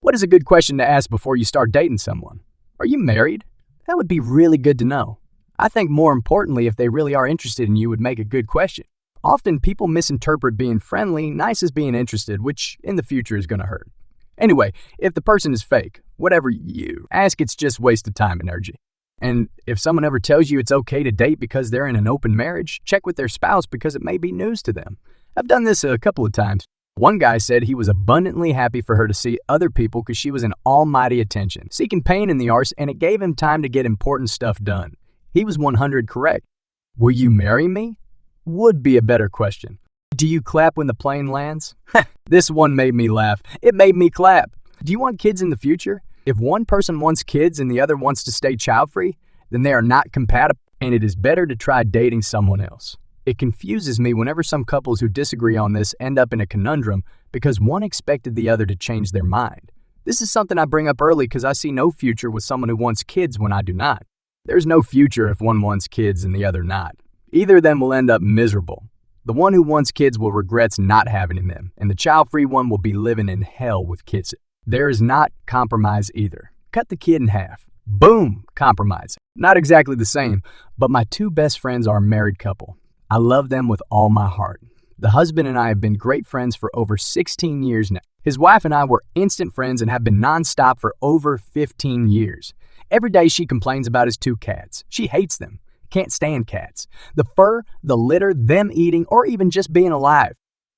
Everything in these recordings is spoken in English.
What is a good question to ask before you start dating someone? Are you married? That would be really good to know. I think more importantly, if they really are interested in you, would make a good question. Often people misinterpret being friendly, nice as being interested, which in the future is going to hurt. Anyway, if the person is fake, whatever you ask, it's just wasted time and energy. And if someone ever tells you it's okay to date because they're in an open marriage, check with their spouse because it may be news to them. I've done this a couple of times. One guy said he was abundantly happy for her to see other people because she was an almighty attention, seeking pain in the arse, and it gave him time to get important stuff done. He was 100 correct. Will you marry me? Would be a better question. Do you clap when the plane lands? This one made me laugh. It made me clap. Do you want kids in the future? If one person wants kids and the other wants to stay child-free, then they are not compatible, and it is better to try dating someone else. It confuses me whenever some couples who disagree on this end up in a conundrum because one expected the other to change their mind. This is something I bring up early because I see no future with someone who wants kids when I do not. There's no future if one wants kids and the other not. Either of them will end up miserable. The one who wants kids will regret not having them, and the child-free one will be living in hell with kids. There is not compromise either. Cut the kid in half. Boom, compromise. Not exactly the same, but my two best friends are a married couple. I love them with all my heart. The husband and I have been great friends for over 16 years now. His wife and I were instant friends and have been nonstop for over 15 years. Every day she complains about his two cats. She hates them. Can't stand cats. The fur, the litter, them eating, or even just being alive.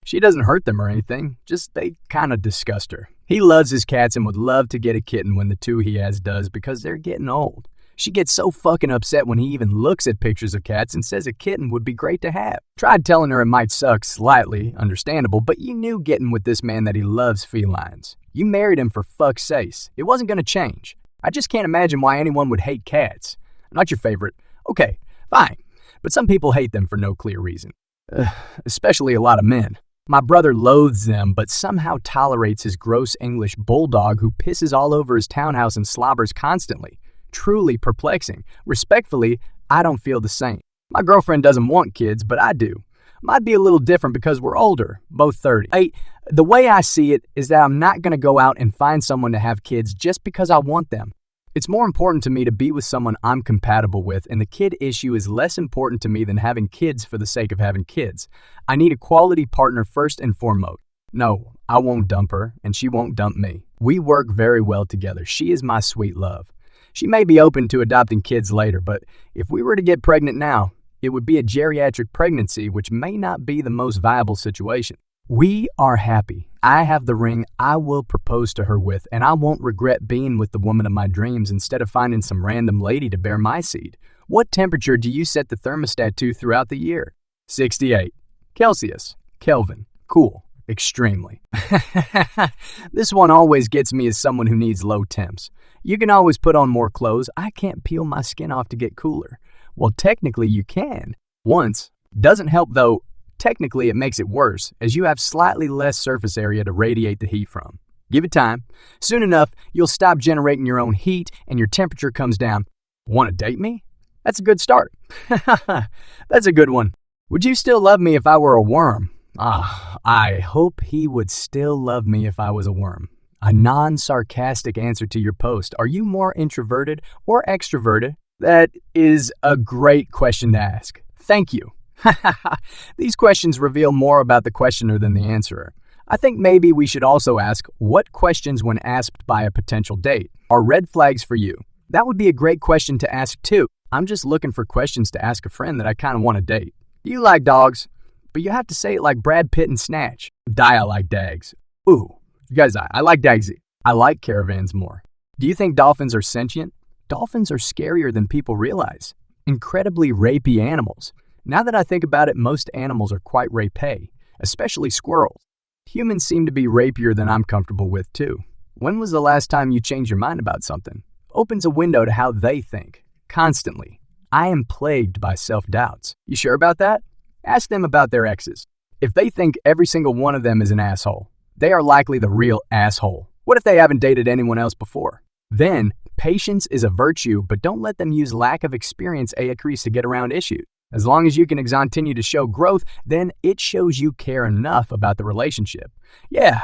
She doesn't hurt them or anything, just they kind of disgust her. He loves his cats and would love to get a kitten when the two he has does because they're getting old. She gets so fucking upset when he even looks at pictures of cats and says a kitten would be great to have. Tried telling her it might suck slightly, understandable, but you knew getting with this man that he loves felines. You married him for fuck's sakes. It wasn't going to change. I just can't imagine why anyone would hate cats. Not your favorite. Okay, fine. But some people hate them for no clear reason. Especially a lot of men. My brother loathes them, but somehow tolerates his gross English bulldog who pisses all over his townhouse and slobbers constantly. Truly perplexing. Respectfully, I don't feel the same. My girlfriend doesn't want kids, but I do. Might be a little different because we're older, both 30. The way I see it is that I'm not going to go out and find someone to have kids just because I want them. It's more important to me to be with someone I'm compatible with, and the kid issue is less important to me than having kids for the sake of having kids. I need a quality partner first and foremost. No, I won't dump her, and she won't dump me. We work very well together. She is my sweet love. She may be open to adopting kids later, but if we were to get pregnant now, it would be a geriatric pregnancy, which may not be the most viable situation. We are happy. I have the ring I will propose to her with, and I won't regret being with the woman of my dreams instead of finding some random lady to bear my seed. What temperature do you set the thermostat to throughout the year? 68. Celsius. Kelvin. Cool. Extremely. This one always gets me as someone who needs low temps. You can always put on more clothes. I can't peel my skin off to get cooler. Well, technically you can. Once. Doesn't help though. Technically, it makes it worse, as you have slightly less surface area to radiate the heat from. Give it time. Soon enough, you'll stop generating your own heat and your temperature comes down. Want to date me? That's a good start. That's a good one. Would you still love me if I were a worm? I hope he would still love me if I was a worm. A non-sarcastic answer to your post. Are you more introverted or extroverted? That is a great question to ask. Thank you. These questions reveal more about the questioner than the answerer. I think maybe we should also ask, what questions when asked by a potential date are red flags for you? That would be a great question to ask too. I'm just looking for questions to ask a friend that I kind of want to date. Do you like dogs? But you have to say it like Brad Pitt and Snatch. I like dags. Ooh, you guys, I like dagsy. I like caravans more. Do you think dolphins are sentient? Dolphins are scarier than people realize. Incredibly rapey animals. Now that I think about it, most animals are quite rapey, especially squirrels. Humans seem to be rapier than I'm comfortable with too. When was the last time you changed your mind about something? Opens a window to how they think. Constantly. I am plagued by self-doubts. You sure about that? Ask them about their exes. If they think every single one of them is an asshole, they are likely the real asshole. What if they haven't dated anyone else before? Then, patience is a virtue, but don't let them use lack of experience as excuse to get around issues. As long as you can continue to show growth, then it shows you care enough about the relationship. Yeah,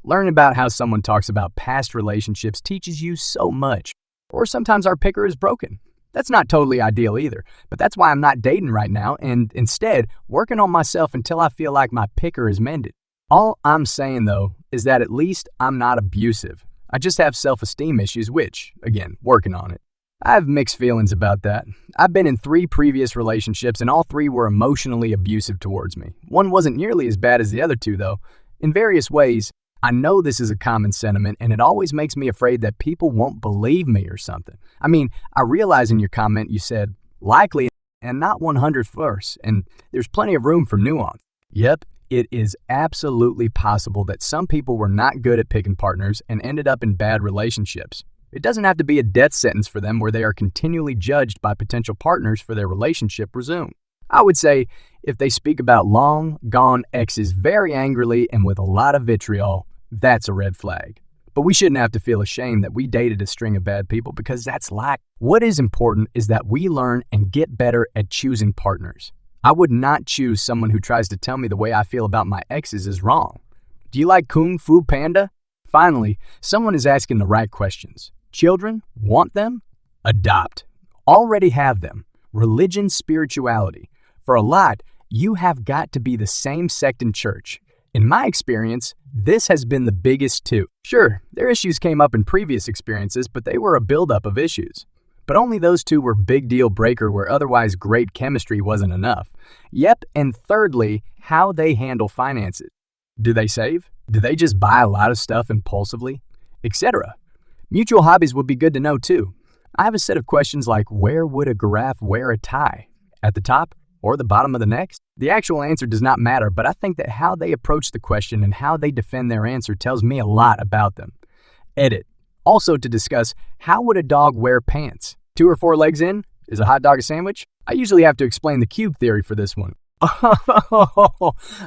learning about how someone talks about past relationships teaches you so much. Or sometimes our picker is broken. That's not totally ideal either, but that's why I'm not dating right now and instead working on myself until I feel like my picker is mended. All I'm saying though is that at least I'm not abusive. I just have self-esteem issues, which, again, working on it. I have mixed feelings about that. I've been in 3 previous relationships and all 3 were emotionally abusive towards me. One wasn't nearly as bad as the other 2 though. In various ways, I know this is a common sentiment and it always makes me afraid that people won't believe me or something. I mean, I realize in your comment you said, likely and not 100%, and there's plenty of room for nuance. Yep, it is absolutely possible that some people were not good at picking partners and ended up in bad relationships. It doesn't have to be a death sentence for them where they are continually judged by potential partners for their relationship resumed. I would say if they speak about long gone exes very angrily and with a lot of vitriol, that's a red flag. But we shouldn't have to feel ashamed that we dated a string of bad people because that's life. What is important is that we learn and get better at choosing partners. I would not choose someone who tries to tell me the way I feel about my exes is wrong. Do you like Kung Fu Panda? Finally, someone is asking the right questions. Children? Want them? Adopt. Already have them. Religion, spirituality. For a lot, you have got to be the same sect in church. In my experience, this has been the biggest too. Sure, their issues came up in previous experiences, but they were a buildup of issues. But only those 2 were big deal breaker where otherwise great chemistry wasn't enough. Yep, and thirdly, how they handle finances. Do they save? Do they just buy a lot of stuff impulsively? Etc. Mutual hobbies would be good to know too. I have a set of questions like where would a giraffe wear a tie? At the top or the bottom of the neck? The actual answer does not matter, but I think that how they approach the question and how they defend their answer tells me a lot about them. Edit. Also to discuss, how would a dog wear pants? 2 or 4 legs in? Is a hot dog a sandwich? I usually have to explain the cube theory for this one.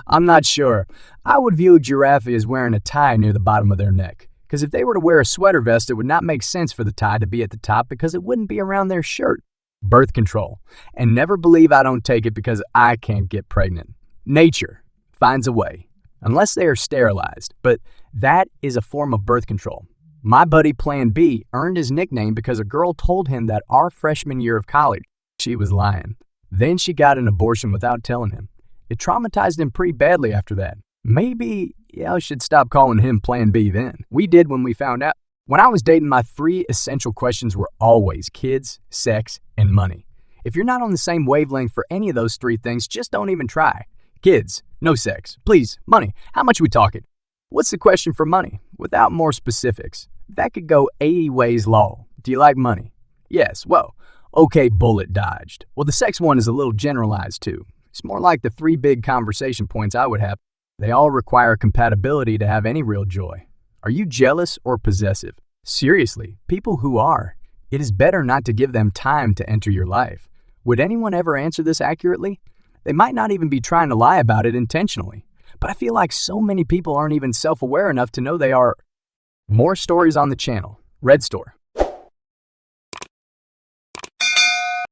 I'm not sure. I would view a giraffe as wearing a tie near the bottom of their neck. Because if they were to wear a sweater vest, it would not make sense for the tie to be at the top because it wouldn't be around their shirt. Birth control. And never believe I don't take it because I can't get pregnant. Nature finds a way. Unless they are sterilized. But that is a form of birth control. My buddy Plan B earned his nickname because a girl told him that our freshman year of college, she was lying. Then she got an abortion without telling him. It traumatized him pretty badly after that. Maybe I should stop calling him Plan B then. We did when we found out. When I was dating, my 3 essential questions were always kids, sex, and money. If you're not on the same wavelength for any of those 3 things, just don't even try. Kids, no sex. Please, money. How much are we talking? What's the question for money? Without more specifics. That could go 80 ways long. Do you like money? Yes. Well, okay, bullet dodged. Well, the sex one is a little generalized too. It's more like the 3 big conversation points I would have. They all require compatibility to have any real joy. Are you jealous or possessive? Seriously, people who are. It is better not to give them time to enter your life. Would anyone ever answer this accurately? They might not even be trying to lie about it intentionally. But I feel like so many people aren't even self-aware enough to know they are. More stories on the channel. RedStore.